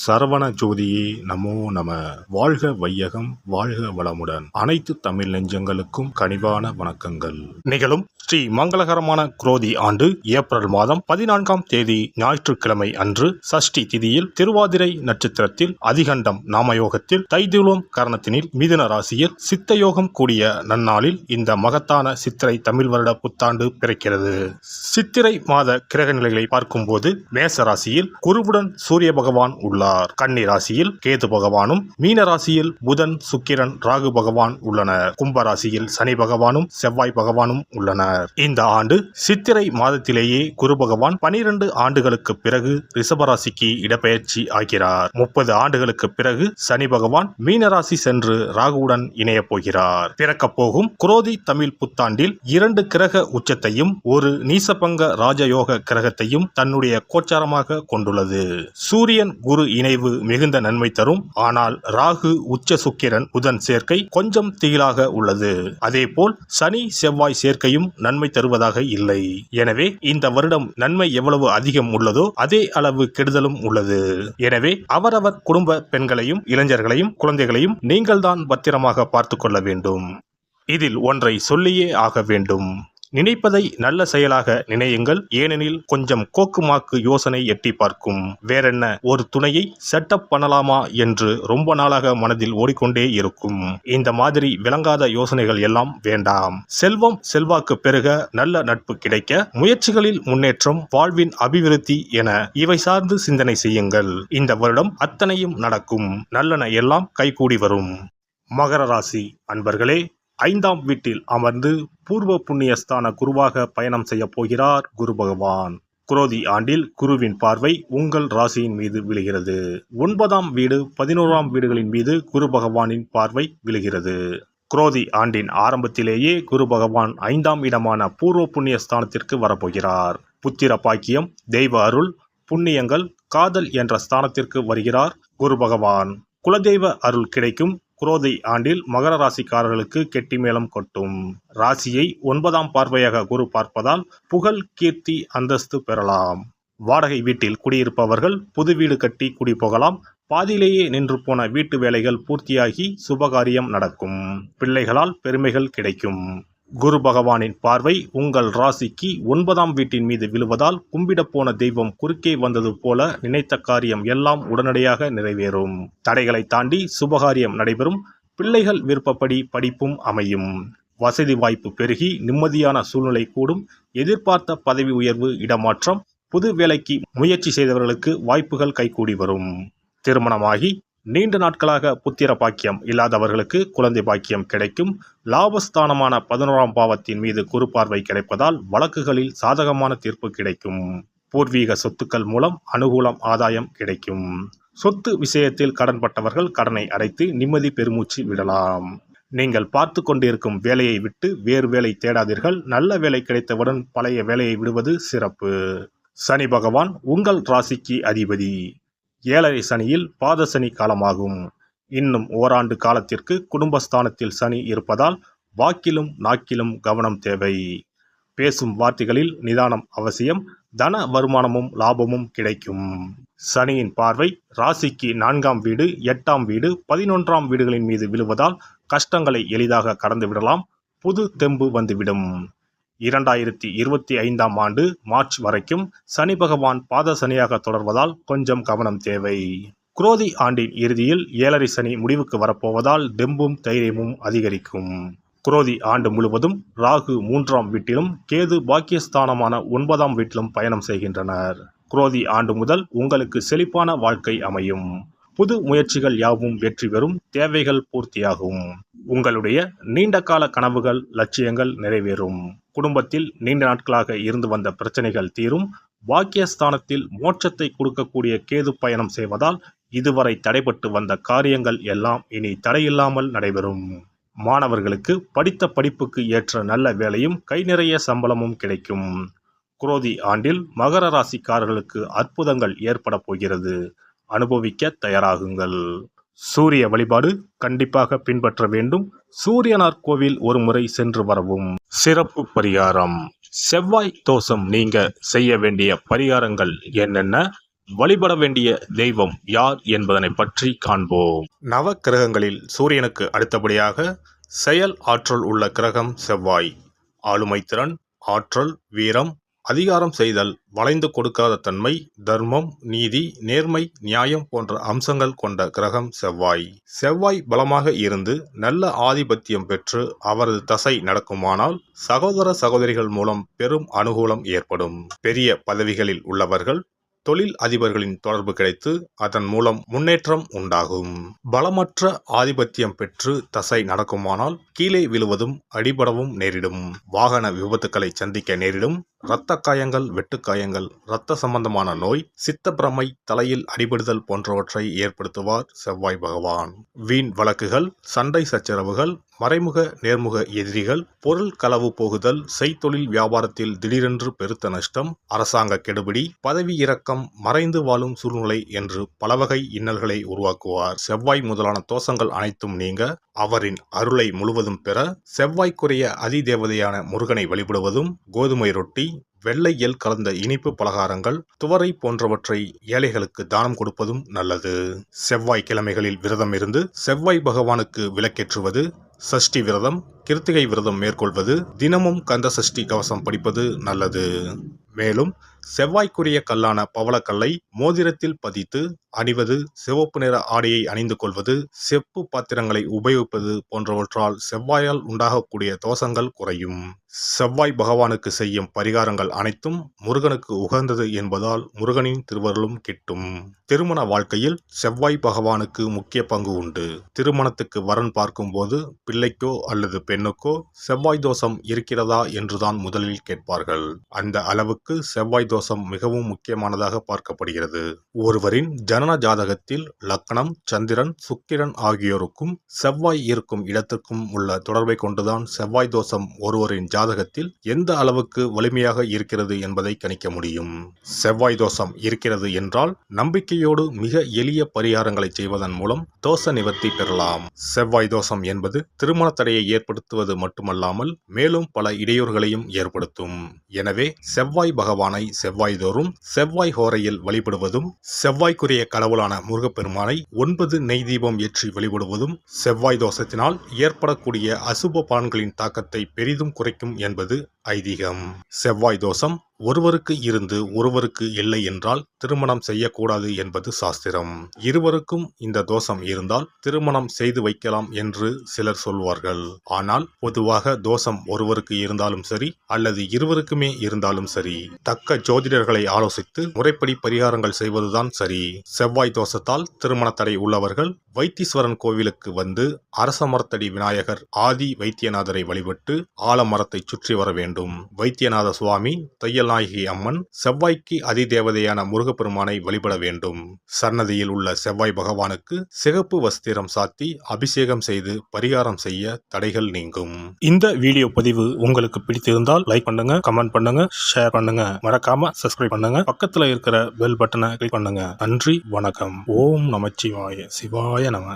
சரவண ஜோதியே நமோ நம. வாழ்க வையகம், வாழ்க வளமுடன். அனைத்து தமிழ் நெஞ்சங்களுக்கும் கனிவான வணக்கங்கள். நிகழும் ஸ்ரீ மங்களகரமான குரோதி ஆண்டு ஏப்ரல் மாதம் 14ஆம் தேதி ஞாயிற்றுக்கிழமை அன்று சஷ்டி திதியில் திருவாதிரை நட்சத்திரத்தில் அதிகண்டம் நாமயோகத்தில் தைதுளோம் கரணத்தினில் மிதுன ராசியில் சித்தயோகம் கூடிய நன்னாளில் இந்த மகத்தான சித்திரை தமிழ் வருட புத்தாண்டு பிறக்கிறது. சித்திரை மாத கிரக நிலைகளை பார்க்கும்போது மேச ராசியில் குருவுடன் சூரிய பகவான் உள்ளார். கன்னி ராசியில் கேது பகவானும், மீன ராசியில் புதன், சுக்கிரன், ராகு பகவான் உள்ளனர். கும்ப ராசியில் சனி பகவானும் செவ்வாய் பகவானும் உள்ளனர். இந்த ஆண்டு சித்திரை மாதத்திலேயே குரு பகவான் 12 ஆண்டுகளுக்கு பிறகு ரிஷபராசிக்கு இடப்பெயர்ச்சி ஆகிறார். 30 ஆண்டுகளுக்கு பிறகு சனி பகவான் மீனராசி சென்று ராகுவுடன் இணைய போகிறார். பிறக்க போகும் குரோதி தமிழ் புத்தாண்டில் 2 கிரக உச்சத்தையும் ஒரு நீசபங்க ராஜயோக கிரகத்தையும் தன்னுடைய கோச்சாரமாக கொண்டுள்ளது. சூரியன் குரு இணைவு மிகுந்த நன்மை தரும். ஆனால் ராகு, உச்ச சுக்கிரன், புதன் சேர்க்கை கொஞ்சம் திகிலாக உள்ளது. அதேபோல் சனி செவ்வாய் சேர்க்கையும் நன்மை தருவதாக இல்லை. எனவே இந்த வருடம் நன்மை எவ்வளவு அதிகம் உள்ளதோ அதே அளவு கெடுதலும் உள்ளது. எனவே அவரவர் குடும்ப பெண்களையும் இளைஞர்களையும் குழந்தைகளையும் நீங்கள்தான் பத்திரமாக பார்த்துக் கொள்ள வேண்டும். இதில் ஒன்றை சொல்லியே ஆக வேண்டும். நினைப்பதை நல்ல செயலாக நினையுங்கள். ஏனெனில் கொஞ்சம் கோக்குமாக்கு யோசனை எட்டி பார்க்கும். வேறென்ன, ஒரு துணையை செட்டப் பண்ணலாமா என்று ரொம்ப நாளாக மனதில் ஓடிக்கொண்டே இருக்கும். இந்த மாதிரி விளங்காத யோசனைகள் எல்லாம் வேண்டாம். செல்வம் செல்வாக்கு பெருக, நல்ல நட்பு கிடைக்க, முயற்சிகளில் முன்னேற்றம், வாழ்வின் அபிவிருத்தி என இவை சார்ந்து சிந்தனை செய்யுங்கள். இந்த வருடம் அத்தனையும் நடக்கும். நல்லன எல்லாம் கைகூடி வரும். மகர ராசி அன்பர்களே, 5ஆம் வீட்டில் அமர்ந்து பூர்வ புண்ணியஸ்தான குருவாக பயணம் செய்ய போகிறார் குரு பகவான். குரோதி ஆண்டில் குருவின் பார்வை உங்கள் ராசியின் மீது விழுகிறது. 9ஆம் வீடு 11ஆம் வீடுகளின் மீது குரு பகவானின் பார்வை விழுகிறது. குரோதி ஆண்டின் ஆரம்பத்திலேயே குரு பகவான் 5ஆம் இடமான பூர்வ புண்ணியஸ்தானத்திற்கு வரப்போகிறார். புத்திர பாக்கியம், தெய்வ அருள், புண்ணியங்கள், காதல் என்ற ஸ்தானத்திற்கு வருகிறார் குரு பகவான். குலதெய்வ அருள் கிடைக்கும். குரோதி ஆண்டில் மகர ராசிக்காரர்களுக்கு கெட்டி மேளம் கொட்டும். ராசியை 9ஆம் பார்வையாக குரு பார்ப்பதால் புகழ், கீர்த்தி, அந்தஸ்து பெறலாம். வாடகை வீட்டில் குடியிருப்பவர்கள் புது வீடு கட்டி குடி போகலாம். பாதியிலேயே நின்று போன வீட்டு வேலைகள் பூர்த்தியாகி சுபகாரியம் நடக்கும். பிள்ளைகளால் பெருமைகள் கிடைக்கும். குரு பகவானின் பார்வை உங்கள் ராசிக்கு 9ஆம் வீட்டின் மீது விழுவதால் கும்பிட போன தெய்வம் குறுக்கே வந்தது போல நினைத்த காரியம் எல்லாம் உடனடியாக நிறைவேறும். தடைகளை தாண்டி சுபகாரியம் நடைபெறும். பிள்ளைகள் விருப்பப்படி படிப்பும் அமையும். வசதி வாய்ப்பு பெருகி நிம்மதியான சூழ்நிலை கூடும். எதிர்பார்த்த பதவி உயர்வு, இடமாற்றம், புது வேலைக்கு முயற்சி செய்தவர்களுக்கு வாய்ப்புகள் கைகூடி வரும். திருமணமாகி நீண்ட நாட்களாக புத்திர பாக்கியம் இல்லாதவர்களுக்கு குழந்தை பாக்கியம் கிடைக்கும். லாபஸ்தானமான 11ஆம் பாவத்தின் மீது குரு பார்வை கிடைப்பதால் வழக்குகளில் சாதகமான தீர்ப்பு கிடைக்கும். பூர்வீக சொத்துக்கள் மூலம் அனுகூலம், ஆதாயம் கிடைக்கும். சொத்து விஷயத்தில் கடன்பட்டவர்கள் கடனை அடைத்து நிம்மதி பெருமூச்சு விடலாம். நீங்கள் பார்த்து கொண்டிருக்கும் வேலையை விட்டு வேறு வேலை தேடாதீர்கள். நல்ல வேலை கிடைத்தவுடன் பழைய வேலையை விடுவது சிறப்பு. சனி பகவான் உங்கள் ராசிக்கு அதிபதி. 7.5 சனியில் பாத சனி காலமாகும். இன்னும் ஓராண்டு காலத்திற்கு குடும்பஸ்தானத்தில் சனி இருப்பதால் வாக்கிலும் நாக்கிலும் கவனம் தேவை. பேசும் வார்த்தைகளில் நிதானம் அவசியம். தன வருமானமும் லாபமும் கிடைக்கும். சனியின் பார்வை ராசிக்கு 4ஆம் வீடு, 8ஆம் வீடு, 11ஆம் வீடுகளின் மீது விழுவதால் கஷ்டங்களை எளிதாக கடந்து விடலாம். புது தெம்பு வந்துவிடும். 2025ஆம் ஆண்டு மார்ச் வரைக்கும் சனி பகவான் பாத சனியாக தொடர்வதால் கொஞ்சம் கவனம் தேவை. குரோதி ஆண்டின் இறுதியில் 7.5 சனி முடிவுக்கு வரப்போவதால் தெம்பும் தைரியமும் அதிகரிக்கும். குரோதி ஆண்டு முழுவதும் ராகு 3ஆம் வீட்டிலும் கேது பாக்கியஸ்தானமான 9ஆம் வீட்டிலும் பயணம் செய்கின்றனர். குரோதி ஆண்டு முதல் உங்களுக்கு செழிப்பான வாழ்க்கை அமையும். புது முயற்சிகள் யாவும் வெற்றி பெறும். தேவைகள் பூர்த்தியாகும். உங்களுடைய நீண்ட கால கனவுகள், லட்சியங்கள் நிறைவேறும். குடும்பத்தில் நீண்ட நாட்களாக இருந்து வந்த பிரச்சனைகள் தீரும். பாக்கியஸ்தானத்தில் மோட்சத்தை கொடுக்கக்கூடிய கேது பயணம் செய்வதால் இதுவரை தடைபட்டு வந்த காரியங்கள் எல்லாம் இனி தடையில்லாமல் நடைபெறும். மாணவர்களுக்கு படித்த படிப்புக்கு ஏற்ற நல்ல வேலையும் கை நிறைய சம்பளமும் கிடைக்கும். குரோதி ஆண்டில் மகர ராசிக்காரர்களுக்கு அற்புதங்கள் ஏற்பட போகிறது. அனுபவிக்க தயாராகுங்கள். சூரிய வழிபாடு கண்டிப்பாக பின்பற்ற வேண்டும். சூரியனார் கோவில் ஒரு முறை சென்று வரவும். சிறப்பு பரிகாரம். செவ்வாய் தோஷம் நீங்க செய்ய வேண்டிய பரிகாரங்கள் என்னென்ன, வழிபட வேண்டிய தெய்வம் யார் என்பதனை பற்றி காண்போம். நவ கிரகங்களில் சூரியனுக்கு அடுத்தபடியாக செயல் ஆற்றல் உள்ள கிரகம் செவ்வாய். ஆளுமை திறன், ஆற்றல், வீரம், அதிகாரம் செய்தல், வளைந்து கொடுக்காத தன்மை, தர்மம், நீதி, நேர்மை, நியாயம் போன்ற அம்சங்கள் கொண்ட கிரகம் செவ்வாய். செவ்வாய் பலமாக இருந்து நல்ல ஆதிபத்தியம் பெற்று அவரது தசை நடக்குமானால் சகோதர சகோதரிகள் மூலம் பெரும் அனுகூலம் ஏற்படும். பெரிய பதவிகளில் உள்ளவர்கள், தொழில் அதிபர்களின் தொடர்பு கிடைத்து அதன் மூலம் முன்னேற்றம் உண்டாகும். பலமற்ற ஆதிபத்தியம் பெற்று தசை நடக்குமானால் கீழே விழுவதும் அடிபடவும் நேரிடும். வாகன விபத்துக்களை சந்திக்க நேரிடும். இரத்த காயங்கள், வெட்டுக்காயங்கள், இரத்த சம்பந்தமான நோய், சித்தப்பிரமை, தலையில் அடிபடுதல் போன்றவற்றை ஏற்படுத்துவார் செவ்வாய் பகவான். வீண் வழக்குகள், சண்டை சச்சரவுகள், மறைமுக நேர்முக எதிரிகள், பொருள் களவு போகுதல், செய்தொழில் வியாபாரத்தில் திடீரென்று பெருத்த நஷ்டம், அரசாங்க கெடுபிடி, பதவி இறக்கம், மறைந்து வாழும் சூழ்நிலை என்று பலவகை இன்னல்களை உருவாக்குவார். செவ்வாய் முதலான தோஷங்கள் அனைத்தும் நீங்க அவரின் அருளை முழுவதும் பெற செவ்வாய்க்குரிய அதிதேவதையான முருகனை வழிபடுவதும், கோதுமை ரொட்டி, வெள்ளை எள் கலந்த இனிப்பு பலகாரங்கள், துவரை போன்றவற்றை ஏழைகளுக்கு தானம் கொடுப்பதும் நல்லது. செவ்வாய் கிழமைகளில் விரதம் இருந்து செவ்வாய் பகவானுக்கு விளக்கேற்றுவது, சஷ்டி விரதம், கிருத்திகை விரதம் மேற்கொள்வது, தினமும் கந்த சஷ்டி கவசம் படிப்பது நல்லது. மேலும் செவ்வாய்க்குரிய கல்லான பவளக்கல்லை மோதிரத்தில் பதித்து அணிவது, சிவப்பு நிற ஆடையை அணிந்து கொள்வது, செப்பு பாத்திரங்களை உபயோகிப்பது போன்றவற்றால் செவ்வாயால் உண்டாகக்கூடிய தோஷங்கள் குறையும். செவ்வாய் பகவானுக்கு செய்யும் பரிகாரங்கள் அனைத்தும் முருகனுக்கு உகந்தது என்பதால் முருகனின் திருவருளும் கிட்டும். திருமண வாழ்க்கையில் செவ்வாய் பகவானுக்கு முக்கிய பங்கு உண்டு. திருமணத்துக்கு வரன் பார்க்கும்போது பிள்ளைக்கோ அல்லது பெண்ணுக்கோ செவ்வாய் தோஷம் இருக்கிறதா என்றுதான் முதலில் கேட்பார்கள். அந்த அளவுக்கு செவ்வாய் தோஷம் மிகவும் முக்கியமானதாக பார்க்கப்படுகிறது. ஒருவரின் ஜனன ஜாதகத்தில் லக்னம், சந்திரன், சுக்கிரன் ஆகியோருக்கும் செவ்வாய் இருக்கும் இடத்திற்கும் உள்ள தொடர்பை கொண்டுதான் செவ்வாய் தோஷம் ஒருவரின் ஜாதகத்தில் எந்த அளவுக்கு வலிமையாக இருக்கிறது என்பதை கணிக்க முடியும். செவ்வாய் தோஷம் இருக்கிறது என்றால் நம்பிக்கையோடு மிக எளிய பரிகாரங்களை செய்வதன் மூலம் தோஷ நிவர்த்தி பெறலாம். செவ்வாய் தோஷம் என்பது திருமண தடையை ஏற்படுத்துவது மட்டுமல்லாமல் மேலும் பல இடையூறுகளையும் ஏற்படுத்தும். எனவே செவ்வாய் பகவானை செவ்வாய் தோறும் செவ்வாய் ஹோரையில் வழிபடுவதும், செவ்வாய்க்குரிய கடவுளான முருகப்பெருமானை 9 நெய் தீபம் ஏற்றி வழிபடுவதும் செவ்வாய் தோஷத்தினால் ஏற்படக்கூடிய அசுப பலன்களின் தாக்கத்தை பெரிதும் குறைக்கும் என்பது ஐதீகம். செவ்வாய் தோஷம் ஒருவருக்கு இருந்து ஒருவருக்கு இல்லை என்றால் திருமணம் செய்யக்கூடாது என்பது சாஸ்திரம். இருவருக்கும் இந்த தோஷம் இருந்தால் திருமணம் செய்து வைக்கலாம் என்று சிலர் சொல்வார்கள். ஆனால் பொதுவாக தோஷம் ஒருவருக்கு இருந்தாலும் சரி அல்லது இருவருக்குமே இருந்தாலும் சரி, தக்க ஜோதிடர்களை ஆலோசித்து முறைப்படி பரிகாரங்கள் செய்வதுதான் சரி. செவ்வாய் தோஷத்தால் திருமண தடை உள்ளவர்கள் வைத்தீஸ்வரன் கோவிலுக்கு வந்து அரச மரத்தடி விநாயகர் ஆதி வைத்தியநாதரை வழிபட்டு ஆலமரத்தை சுற்றி வர வேண்டும். வைத்தியநாத சுவாமி, தையல்நாயகி அம்மன், செவ்வாய்க்கு அதிதேவதையான முருகப்பெருமானை வழிபட வேண்டும். சன்னதியில் உள்ள செவ்வாய் பகவானுக்கு சிகப்பு வஸ்திரம் சாத்தி அபிஷேகம் செய்து பரிகாரம் செய்ய தடைகள் நீங்கும். இந்த வீடியோ பதிவு உங்களுக்கு பிடித்திருந்தால் லைக் பண்ணுங்க, கமெண்ட் பண்ணுங்க, ஷேர் பண்ணுங்க, மறக்காம சப்ஸ்கிரைப் பண்ணுங்க, பக்கத்துல இருக்கிற பெல் பட்டனை கிளிக் பண்ணுங்க. நன்றி, வணக்கம். ஓம் நமச்சிவாய. சிவாய நம.